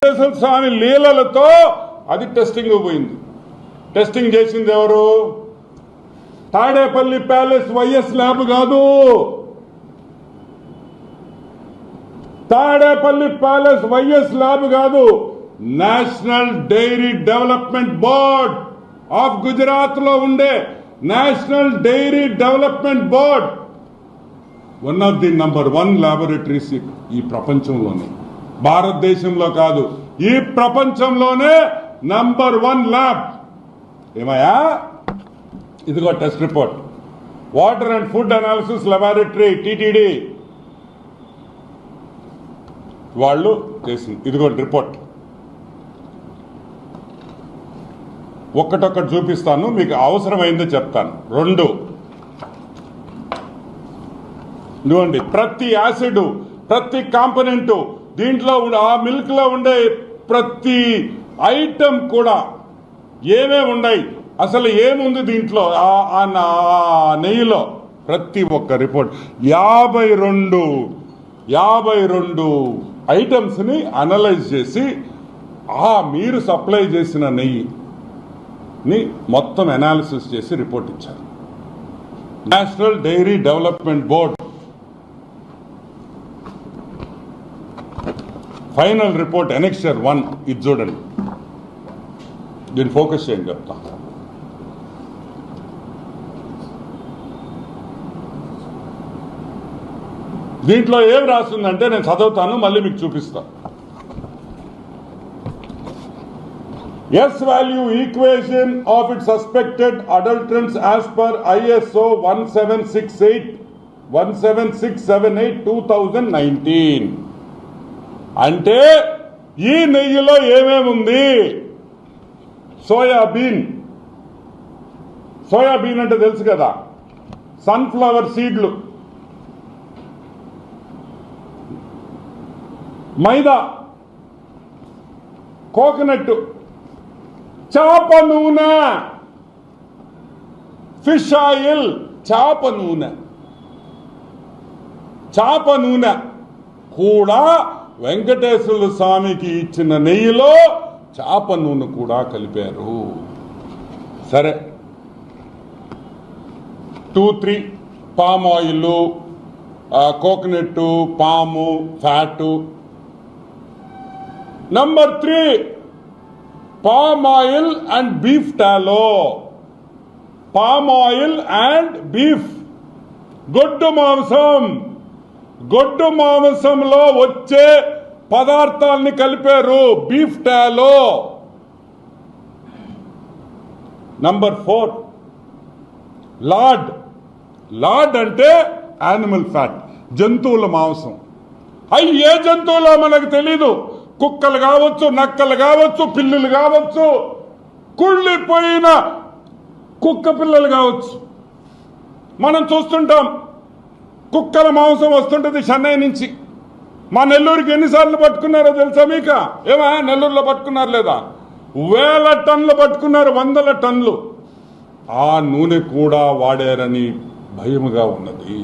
వెంకటేశ్వర స్వామి లీలలతో అది టెస్టింగ్ పోయింది. టెస్టింగ్ చేసింది ఎవరు? తాడేపల్లి ప్యాలెస్ వైఎస్ ల్యాబ్ కాదు. తాడేపల్లి ప్యాలెస్ వైఎస్ ల్యాబ్ కాదు. National dairy development board of Gujarat లో ఉండే national dairy development board one of the number 1 laboratories ఈ ప్రపంచంలోనే, భారతదేశంలో కాదు, ఈ ప్రపంచంలోనే నంబర్ 1 ల్యాబ్. ఏమయ్యా, ఇదిగో test report. Water and food analysis laboratory TTD వాళ్ళు చేసింది. ఇదిగో రిపోర్ట్. ఒక్కటొక్కటి చూపిస్తాను, మీకు అవసరమైందో చెప్తాను. 2 ఇదిగోండి, ప్రతి యాసిడ్, ప్రతి కాంపోనెంట్, దీంట్లో ఆ మిల్క్ లో ఉండే ప్రతి ఐటమ్ కూడా ఏమేమి ఉన్నాయి, అసలు ఏముంది దీంట్లో, ఆ నెయ్యిలో, ప్రతి ఒక్క రిపోర్ట్ 52 ఐటమ్స్ ని అనలైజ్ చేసి మీరు సప్లై చేసిన నెయ్యిని మొత్తం అనాలిసిస్ చేసి రిపోర్ట్ ఇచ్చారు. National dairy development board final report annexure 1 ఇది చూడండి. దీన్ని ఫోకస్ చేయండి చెప్తా. దీంట్లో ఏం రాస్తుందంటే నేను చదువుతాను, మళ్ళీ మీకు చూపిస్తా. S value equation of it suspected adulterants as per ISO 17678 2019. అంటే ఈ నెయ్యిలో ఏమేముంది? సోయాబీన్ అంటే తెలుసు కదా, సన్ఫ్లవర్ సీడ్లు, మైదా, కోకోనట్, చేప నూనె, ఫిష్ ఆయిల్, చేప నూనె కూడా వెంకటేశ్వర స్వామికి ఇచ్చిన నెయ్యిలో చేప నూనె కూడా కలిపారు. సరే, 2-3 పామ్ ఆయిల్, కోకోనట్, పాము, fat. Number 3 palm oil and beef టాలో. Palm oil and beef, గొడ్డు మాంసంలో వచ్చే పదార్థాలని కలిపారు బీఫ్ టాలో. నంబర్ 4 లార్డ్ అంటే యానిమల్ ఫ్యాట్, జంతువుల మాంసం. ఏ జంతువులో మనకు తెలీదు, కుక్కలు కావచ్చు, నక్కలు కావచ్చు, పిల్లులు కావచ్చు, కుళ్ళిపోయిన కుక్క పిల్లలు కావచ్చు. మనం చూస్తుంటాం, కుక్కల మాంసం వస్తుంటది చెన్నై నుంచి. మా నెల్లూరుకి ఎన్నిసార్లు పట్టుకున్నారో తెలుసా మీకు? నెల్లూరులో పట్టుకున్నారు లేదా? 1000 టన్నులు పట్టుకున్నారు, 100 టన్నులు. ఆ నూనె కూడా వాడారని భయముగా ఉన్నది.